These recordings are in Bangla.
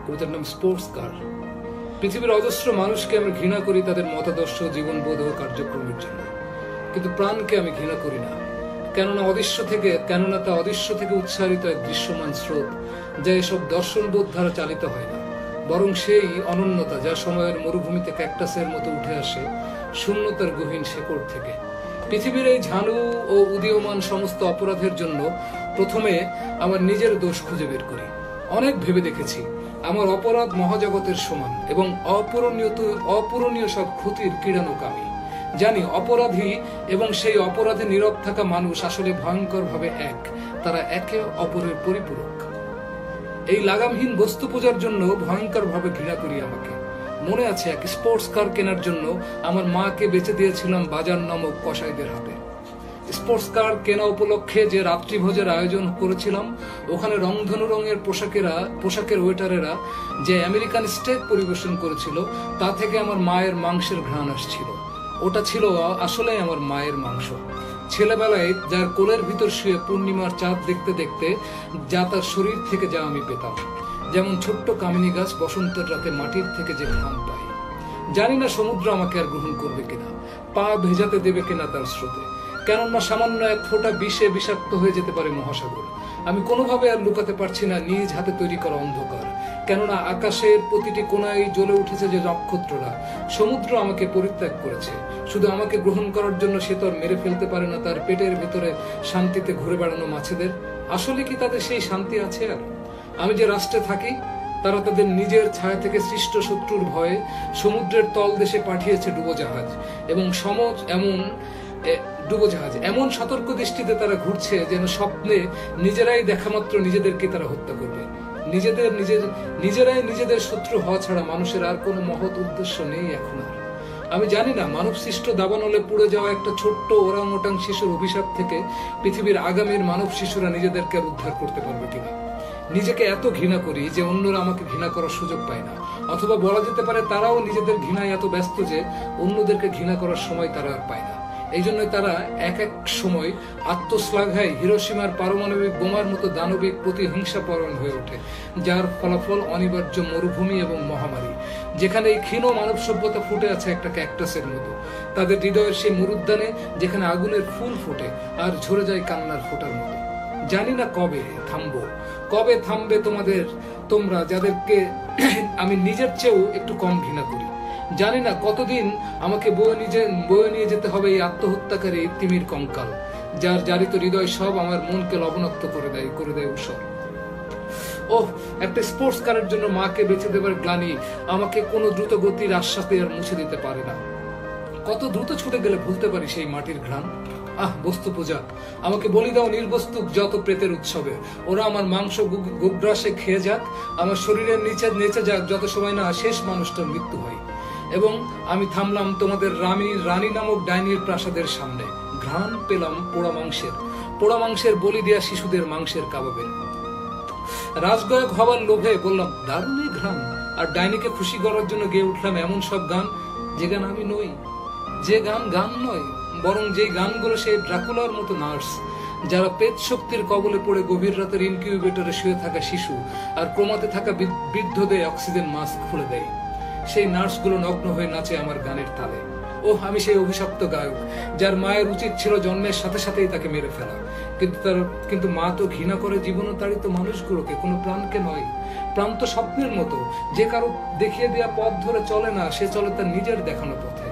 কবিতার নাম স্পোর্টস কার। পৃথিবীর অজস্র মানুষকে আমি ঘৃণা করি তাদের মতাদর্শ, জীবনবোধ ও কার্যক্রমের জন্য, কিন্তু প্রাণকে আমি ঘৃণা করি না। কেননা তা অদৃশ্য থেকে উচ্চারিত এক দৃশ্যমান স্রোত, যা এসব দর্শনবোধ দ্বারা চালিত হয় না, বরং সেই অনন্যতা যা সময়ের মরুভূমিতে ক্যাকটাসের মতো উঠে আসে শূন্যতার গহীন শেকড় থেকে। পৃথিবীর এই ঝানু ও উদীয়মান সমস্ত অপরাধের জন্য প্রথমে আমার নিজের দোষ খুঁজে বের করি। অনেক ভেবে দেখেছি আমার অপরাধ মহাজগতের সমান এবং অপূরণীয় সব ক্ষতির ক্রীড়ানক আমি। জানি অপরাধী এবং সেই অপরাধে নীরব থাকা মানুষ আসলে ভয়ঙ্কর ভাবে এক, তারা একে অপরের পরিপূরক। এই লাগামহীন বস্তু পূজার জন্য ভয়ঙ্কর ভাবে ঘৃণা করি আমাকে। মনে আছে এক স্পোর্টস কার কেনার জন্য আমার মাকে বেচে দিয়েছিলাম বাজার নামক কসাইদের হাতে। স্পোর্টস কার কেনা উপলক্ষে যে রাত্রিভোজের আয়োজন করেছিলাম, ওখানে রংধনু রঙের পোশাকের ওয়েটারেরা যে আমেরিকান স্টেক পরিবেশন করেছিল, তা থেকে আমার মায়ের মাংসের ঘ্রাণ আসছিল। ওটা ছিল আসলে আমার মায়ের মাংস। ছেলেবেলায় যার কোলের ভিতর শুয়ে পূর্ণিমার চাঁদ দেখতে দেখতে যা তার শরীর থেকে যা আমি পেতাম, যেমন ছোট্ট কামিনী গাছ বসন্তের রাতে মাটির থেকে যে ঘ্রাণ পাই। জানি না সমুদ্র আমাকে আর গ্রহণ করবে কিনা, পা ভেজাতে দেবে কিনা তার স্রোতে। কেননা সামান্য এক ফোঁটা বিষে বিষাক্ত হয়ে যেতে পারে মহাসাগর। আমি কোনোভাবে আর লুকাতে পারছি না নিজ হাতে তৈরি করা অন্ধকার। কেননা আকাশের প্রতিটি কোণায় জ্বলে উঠেছে যে নক্ষত্ররা। সমুদ্র আমাকে পরিত্যাগ করেছে, শুধু আমাকে গ্রহণ করার জন্য সে তো আর মেরে ফেলতে পারে না তার পেটের ভেতরে শান্তিতে ঘুরে বেড়ানো মাছেদের। আসলে কি তাদের সেই শান্তি আছে আর? আমি যে রাষ্ট্রে থাকি, তারা তাদের নিজের ছায়া থেকে সৃষ্ট শত্রুর ভয়ে সমুদ্রের তলদেশে পাঠিয়েছে ডুবোজাহাজ, এবং এমন সতর্ক দৃষ্টিতে তারা ঘুরছে যেন স্বপ্নে নিজেরাই দেখামাত্র নিজেদেরকে তারা হত্যা করবে। নিজেরাই নিজেদের শত্রু হওয়া ছাড়া মানুষের আর কোনো মহৎ উদ্দেশ্য নেই এখন আর। আমি জানি না মানব সৃষ্ট দাবানলে পুড়ে যাওয়া একটা ছোট্ট ওরাংওটাং শিশুর অভিশাপ থেকে পৃথিবীর আগামীর মানব শিশুরা নিজেদেরকে উদ্ধার করতে পারবে কিনা। নিজেকে এত ঘৃণা করি যে অন্যরা আমাকে ঘৃণা করার সুযোগ পায় না, অথবা বলা যেতে পারে তারাও নিজেদের ঘৃণায় এত ব্যস্ত যে অন্যদেরকে ঘৃণা করার সময় তারা আর পায় না। এই জন্যই তারা এক এক সময় আত্মশ্লাঘায় হিরোশিমার পারমাণবিক বোমার মতো দানবিক প্রতিহিংসাপরায়ণ হয়ে ওঠে, যার ফলাফল অনিবার্য মরুভূমি এবং মহামারী, যেখানে এই ক্ষীণ মানব সভ্যতা ফুটে আছে একটা ক্যাকটাসের মতো। তাদের হৃদয়ের সেই মরুদ্যানে যেখানে আগুনের ফুল ফোটে আর ঝরে যায় কান্নার ফোঁটার মতো। জানি না কবে থামবে তোমরা যাদেরকে আমি নিজের চেয়েও একটু কম ঘৃণা করি। জানি না কতদিন আমাকে বয়ে নিয়ে যেতে হবে এই আত্মহত্যাকারী তিমির কঙ্কাল, যার জারিত হৃদয় সব আমার মনকে লবণাক্ত করে দেয় উষর। একটা স্পোর্টস কারের জন্য মাকে বেঁচে দেবার গ্লানি আমাকে কোনো দ্রুত গতির আশ্বাসে আর মুছে দিতে পারে না। কত দ্রুত ছুটে গেলে ভুলতে পারি সেই মাটির ঘ্রাণ। বস্তু পূজা, আমাকে বলি দাও নির্বস্তুক যত প্রেতের উৎসবে। ওরা আমার মাংস গোগ্রাসে খেয়ে যাক, আমার শরীরের নেচে যাক, যত সময় না শেষ মানুষটার মৃত্যু হয়। এবং আমি থামলাম তোমাদের রানী নামক ডাইনির প্রাসাদের সামনে। ঘ্রাণ পেলাম পোড়া মাংসের বলি দেয়া শিশুদের মাংসের কাবাবের। রাজগায়ক হবার লোভে বললাম দারুণই ঘ্রাণ, আর ডাইনিকে খুশি করার জন্য গেয়ে উঠলাম এমন সব গান যে গান আমি নই, যে গান নয়, বরং যে গানগুলো সেই ড্রাকুলার মতো নার্স, যারা পেট শক্তির কবলে পড়ে গভীর রাতের ইনকিউবেটরে শুয়ে থাকা শিশু আর ক্রমাতে থাকা বৃদ্ধদের অক্সিজেন মাস্ক খুলে দেয়। সেই নার্সগুলো নগ্ন হয়ে নাচে আমার গানের তালে। আমি সেই অভিশপ্ত গায়ক, যার মায়ের উচিত ছিল জন্মের সাথে সাথেই তাকে মেরে ফেলা, কিন্তু মা তো ঘৃণা করে জীবনতাড়িত মানুষগুলোকে, কোনো প্রাণকে নয়। প্রাণ তো স্বপ্নের মতো, যে কারো দেখিয়ে দেওয়া পথ ধরে চলে না, সে চলে তার নিজের দেখানো পথে।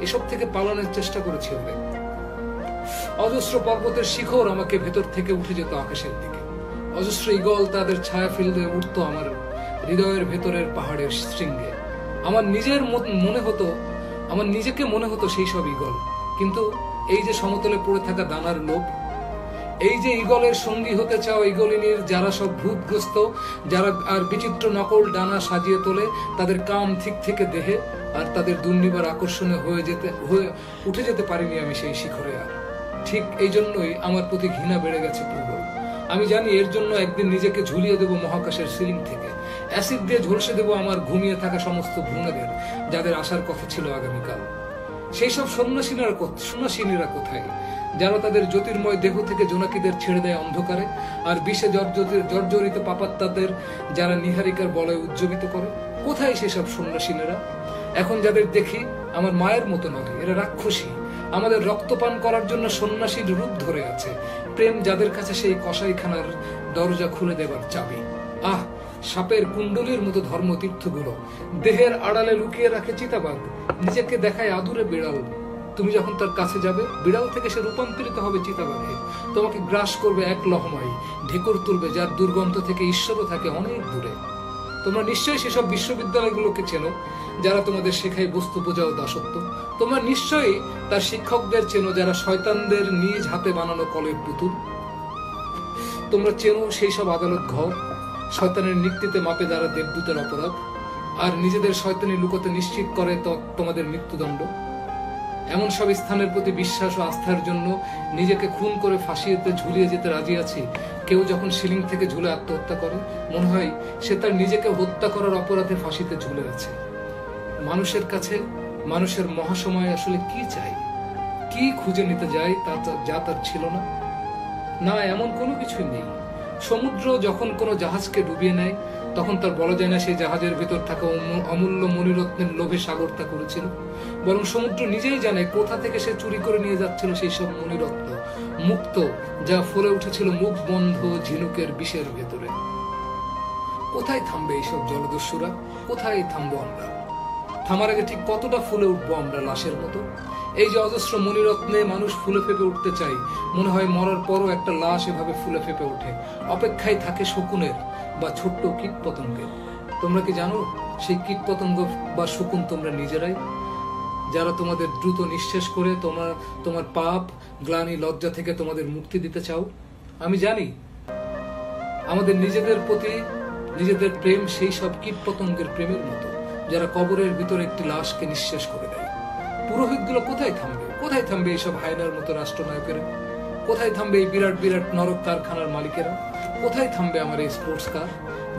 এসব থেকে পালানোর চেষ্টা করেছি ওদের। অজস্র পর্বতের শিখর আমাকে ভেতর থেকে উঠে যেত আকাশের দিকে। অজস্র ঈগল তাদের ছায়া ফেলতে উঠত আমার হৃদয়ের ভেতরের পাহাড়ের শৃঙ্গে। আমার নিজেকে মনে হতো সেই সব ঈগল। কিন্তু এই যে সমতলে পড়ে থাকা দানার লোভ, এই যে ঈগলের সঙ্গী হতে চাও ঈগলিনীর যারা সব ভূতগ্রস্ত, যারা আর বিচিত্র নকল ডানা সাজিয়ে তোলে তাদের কাম ঠিক থেকে দেহে, আর তাদের দুর্নিবার আকর্ষণে উঠে যেতে পারিনি আমি সেই শিখরে। আর ঠিক এই জন্যই আমার প্রতি ঘৃণা বেড়ে গেছে প্রবল। আমি জানি এর জন্য একদিন নিজেকে ঝুলিয়ে দেব মহাকাশের সিলিং থেকে, অ্যাসিড দিয়ে ঝলসে দেব আমার ঘুমিয়ে থাকা সমস্ত ভ্রূণদের, যাদের আসার কথা ছিল আগামীকাল। সেই সব সন্ন্যাসিনীরা কোথায়, যারা তাদের জ্যোতির্ময় দেহ থেকে জোনাকিদের ছেড়ে দেয় অন্ধকারে, আর বিষে জর্জরিত পাপাত্মাদের যারা নিহারিকার বলয়ে উজ্জীবিত করে? কোথায় সেসব সন্ন্যাসিনেরা? এখন যাদের দেখি আমার মায়ের মতো নয়, এরা রাক্ষসী, আমাদের রক্তপান করার জন্য সন্ন্যাসীর রূপ ধরে আছে। প্রেম যাদের কাছে সেই কসাইখানার দরজা খুলে দেবার চাবি। আহ, সাপের কুণ্ডলীর মতো ধর্মতীর্থগুলো দেহের আড়ালে লুকিয়ে রাখে চিতাবাঘ, নিজেকে দেখায় আদুরে বিড়াল। তুমি যখন তার কাছে যাবে, বিড়াল থেকে সে রূপান্তরিত হবে চিতাবাঘে, তোমাকে গ্রাস করবে এক লহমায়, ঢেকুর তুলবে যার দুর্গন্ধ থেকে ঈশ্বরও থাকে অনেক দূরে। তোমরা নিশ্চয়ই সেসব বিশ্ববিদ্যালয়গুলোকে চেনো যারা তোমাদের শেখায় বস্তু পূজা ও দাসত্ব। তোমরা নিশ্চয়ই তার শিক্ষকদের চেনো যারা শয়তানদের নিজ হাতে বানানো কলের পুতুল। তোমরা চেনো সেই সব আদালত ঘর, শয়তানের নিক্তিতে মাপে যারা দেবদূতের অপরাধ, আর নিজেদের শয়তানি লুকোতে নিশ্চিত করে তোমাদের মৃত্যুদণ্ড। এমন সব স্থানের প্রতি বিশ্বাস ও আস্থার জন্য নিজেকে খুন করে ফাঁসিতে ঝুলিয়ে যেতে রাজি আছি। কেউ যখন সিলিং থেকে ঝুলে আত্মহত্যা করে, মনে হয় সে তার নিজেকে হত্যা করার অপরাধে ফাঁসিতে ঝুলে আছে। মানুষের কাছে মানুষের মহাসময় আসলে কি চাই, কি খুঁজে নিতে যায় যা তার ছিল না? না, এমন কোনো কিছুই নেই। সমুদ্র যখন কোনো জাহাজকে ডুবিয়ে নেয়, তখন তার বলা যায় না সেই জাহাজের ভিতর থাকা অমূল্য মণিরত্নের লোভে সাগর তা করেছিল। বরং সমুদ্র নিজেই জানে কোথা থেকে সে চুরি করে নিয়ে যাচ্ছিল সেই সব মণিরত্ন, মুক্ত, যা ফলে উঠেছিল মুখ বন্ধ ঝিনুকের বিষের ভেতরে। কোথায় থামবে এইসব জলদস্যুরা? কোথায় থামবো আমরা? থামার আগে ঠিক কতটা ফুলে উঠবো আমরা লাশের মতো? এই যে অজস্র মণিরত্নে মানুষ ফুলে ফেপে উঠতে চাই, মনে হয় মরার পরও একটা লাশ এভাবে ফুলে ফেপে ওঠে, অপেক্ষায় থাকে শকুনের বা ছোট্ট কীট পতঙ্গের। তোমরা কি জানো সেই কীট পতঙ্গ বা শকুন তোমরা নিজেরাই, যারা তোমাদের দ্রুত নিঃশেষ করে তোমার পাপ, গ্লানি, লজ্জা থেকে তোমাদের মুক্তি দিতে চাও? আমি জানি আমাদের নিজেদের প্রতি নিজেদের প্রেম সেই সব কীট পতঙ্গের প্রেমের মতো, যারা কবরের ভিতরে একটি লাশকে নিঃশেষ করে দেয়। পুরোহিতগুলো কোথায় থামবে? কোথায় থামবে এইসব হায়নার মতো রাষ্ট্রনায়কেরা? কোথায় থামবে এই বিরাট বিরাট নরক কারখানার মালিকেরা? কোথায় থামবে আমার এই স্পোর্টস কার,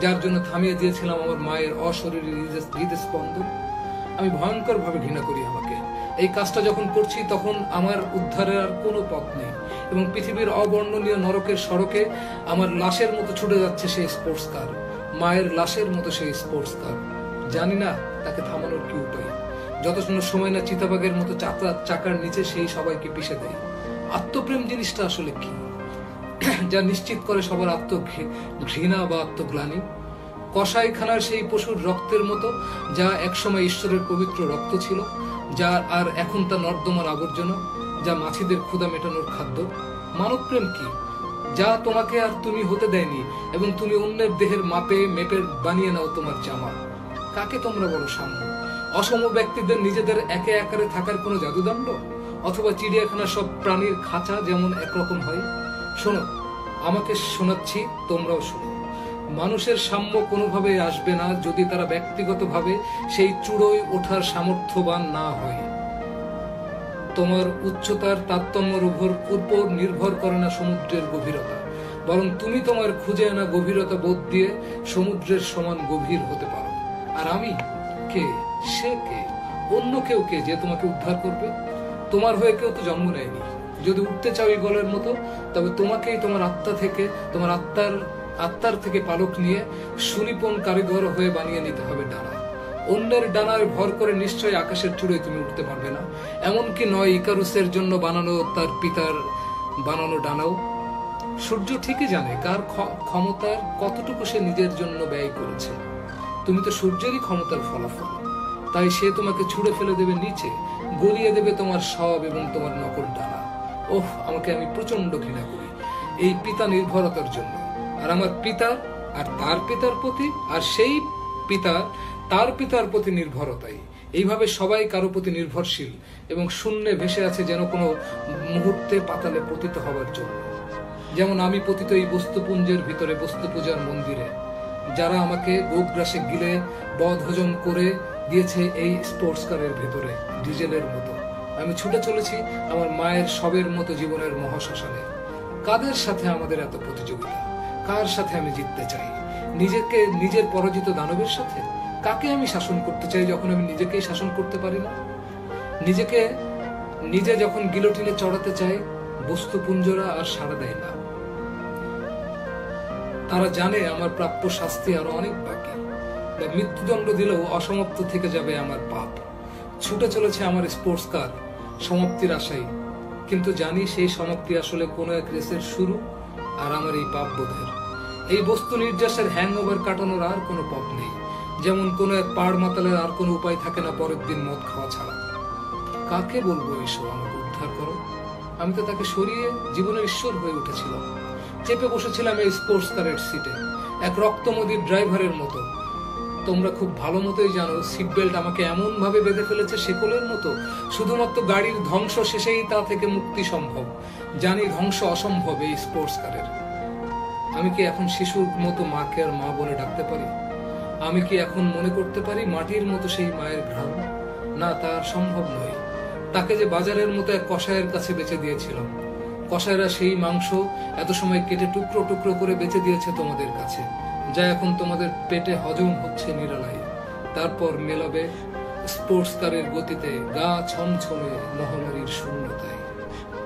যার জন্য থামিয়ে দিয়েছিলাম আমার মায়ের অশরীরী হৃদস্পন্দন? আমি ভয়ঙ্কর ভাবে ঘৃণা করি আমাকে। এই কাজটা যখন করছি তখন আমার উদ্ধারের আর কোনো পথ নেই, এবং পৃথিবীর অবর্ণনীয় নরকের সড়কে আমার লাশের মতো ছুটে যাচ্ছে সেই স্পোর্টস কার, মায়ের লাশের মতো সেই স্পোর্টস কার। জানি না তাকে থামানোর কি উপায়। যতক্ষণ সময় না চিতাবাঘের মতো চাকার নিচে সেই সবাইকে পিষে দেয়। আত্মপ্রেম জিনিসটা আসলে কি, যা নিশ্চিত করে সবার ঘৃণা বা আত্মগ্লানি? কসাইখানার সেই পশুর রক্তের মতো, যা একসময় ঈশ্বরের পবিত্র রক্ত ছিল, যা আর এখন তা নর্দমার আবর্জনা, যা মাছিদের ক্ষুধা মেটানোর খাদ্য। মানবপ্রেম কি, যা তোমাকে আর তুমি হতে দেয়নি, এবং তুমি অন্যের দেহের মেপে বানিয়ে নাও তোমার জামা? কাকে তোমরা বলো সাম্য? অসম ব্যক্তিদের নিজেদের একে আকারে থাকার কোনো জাদুদণ্ড, অথবা চিড়িয়াখানার সব প্রাণীর খাঁচা যেমন একরকম হয়? শোনো, আমাকে শোনাচ্ছি, তোমরাও শোনো। মানুষের সাম্য কোনোভাবে আসবে না যদি তারা ব্যক্তিগতভাবে সেই চূড়োয় ওঠার সামর্থ্যবান না হয়। তোমার উচ্চতার তারতম্যের উপর নির্ভর করে না সমুদ্রের গভীরতা, বরং তুমি তোমার খুঁজে আনা গভীরতা বোধ দিয়ে সমুদ্রের সমান গভীর হতে পারো। আর আমি কে? সে কে? অন্য কেউ কে যে তোমাকে উদ্ধার করবে? তোমার হয়ে কেউ তো জন্ম নেয়নি। যদি উঠতে চাও এই গলের মতো, তবে তোমাকেই তোমার আত্মার থেকে পালক নিয়ে সুনিপুণ কারিগর হয়ে বানিয়ে নিতে হবে ডানা। অন্যের ডানায় ভর করে নিশ্চয়ই আকাশের চূড়ে তুমি উঠতে পারবে না। এমনকি নয় ইকারুসের জন্য বানানো তার পিতার বানানো ডানাও। সূর্য ঠিকই জানে কার ক্ষমতার কতটুকু সে নিজের জন্য ব্যয় করেছে। তুমি তো সূর্যেরই ক্ষমতার ফলাফল, তাই সে তোমাকে ছুঁড়ে ফেলে দেবে নিচে, গলিয়ে দেবে তোমার সব এবং তোমার নকল ডানা। ওহ, আমি প্রচন্ড ঘৃণা করি এই পিতা নির্ভরতার জন্য। আর আমার পিতার আর তার পিতার প্রতি, আর সেই পিতা তার পিতার প্রতি নির্ভরতাই। এইভাবে সবাই কারো প্রতি নির্ভরশীল এবং শূন্যে ভেসে আছে যেন কোনো মুহূর্তে পাতালে পতিত হবার জন্য। যেমন আমি পতিত এই বস্তুপুঞ্জের ভিতরে, বস্তু পূজার মন্দিরে, যারা আমাকে গোগ্রাসে গিলে বদ হজম করে দিয়েছে এই স্পোর্টস কারের ভেতরে ডিজেলের মতো। আমি ছুটে চলেছি আমার মায়ের সবের মতো জীবনের মহাশ্মশানে। কাদের সাথে আমাদের এত প্রতিযোগিতা? কার সাথে আমি জিততে চাই? নিজের পরাজিত দানবের সাথে? কাকে আমি শাসন করতে চাই যখন আমি নিজেকেই শাসন করতে পারি না? নিজে যখন গিলোটিনে চড়াতে চাই, বস্তুপুঞ্জরা আর সাড়া দেয় না। তারা জানে আমার প্রাপ্য শাস্তি আরো অনেক বাকি। মৃত্যুদণ্ড দিলেও অসমাপ্ত থেকে যাবে আমার পাপ। ছুটে চলেছে আমার স্পোর্টস কার সমাপ্তির আশায়, কিন্তু জানি সেই সমাপ্তি আসলে কোনো এক রেসের শুরু, আর আমার এই পাপ বোধের, এই বস্তু নির্যাসের হ্যাংওভার কাটানোর আর কোনো পথ নেই। যেমন কোনো এক পাড় মাতালের আর কোনো উপায় থাকে না পরের দিন মদ খাওয়া ছাড়া। কাকে বলবো এসব আমাকে উদ্ধার করো? আমি তো তাকে সরিয়ে জীবনের ঈশ্বর হয়ে উঠেছিলাম। চেপে বসেছিলাম এই স্পোর্টস কারের সিটে, এক রক্তমদির ড্রাইভারের মতো। তোমরা খুব ভালো মতোই জানো সিট বেল্ট আমাকে এমন ভাবে বেঁধে ফেলেছে শেকলের মতো, শুধুমাত্র গাড়ির ধ্বংস শেষেই তা থেকে মুক্তি সম্ভব। জানি ধ্বংস অসম্ভব এই স্পোর্টস কারের। আমি কি এখন শিশুর মতো মাকে আর মা বলে ডাকতে পারি? আমি কি এখন মনে করতে পারি মাটির মতো সেই মায়ের ঘ্রাণ? না, তা আর সম্ভব নয়। তাকে যে বাজারের মতো এক কসাইয়ের কাছে বেচে দিয়েছিলাম, কসাইরা সেই মাংস এত সময় কেটে টুকরো টুকরো করে বেচে দিয়েছে তোমাদের কাছে, যা এখন তোমাদের পেটে হজম হচ্ছে নিরালাই। তারপর মেলাবে স্পোর্টস কারের গতিতে গা ছমছমে মহামারীর শূন্যতায়।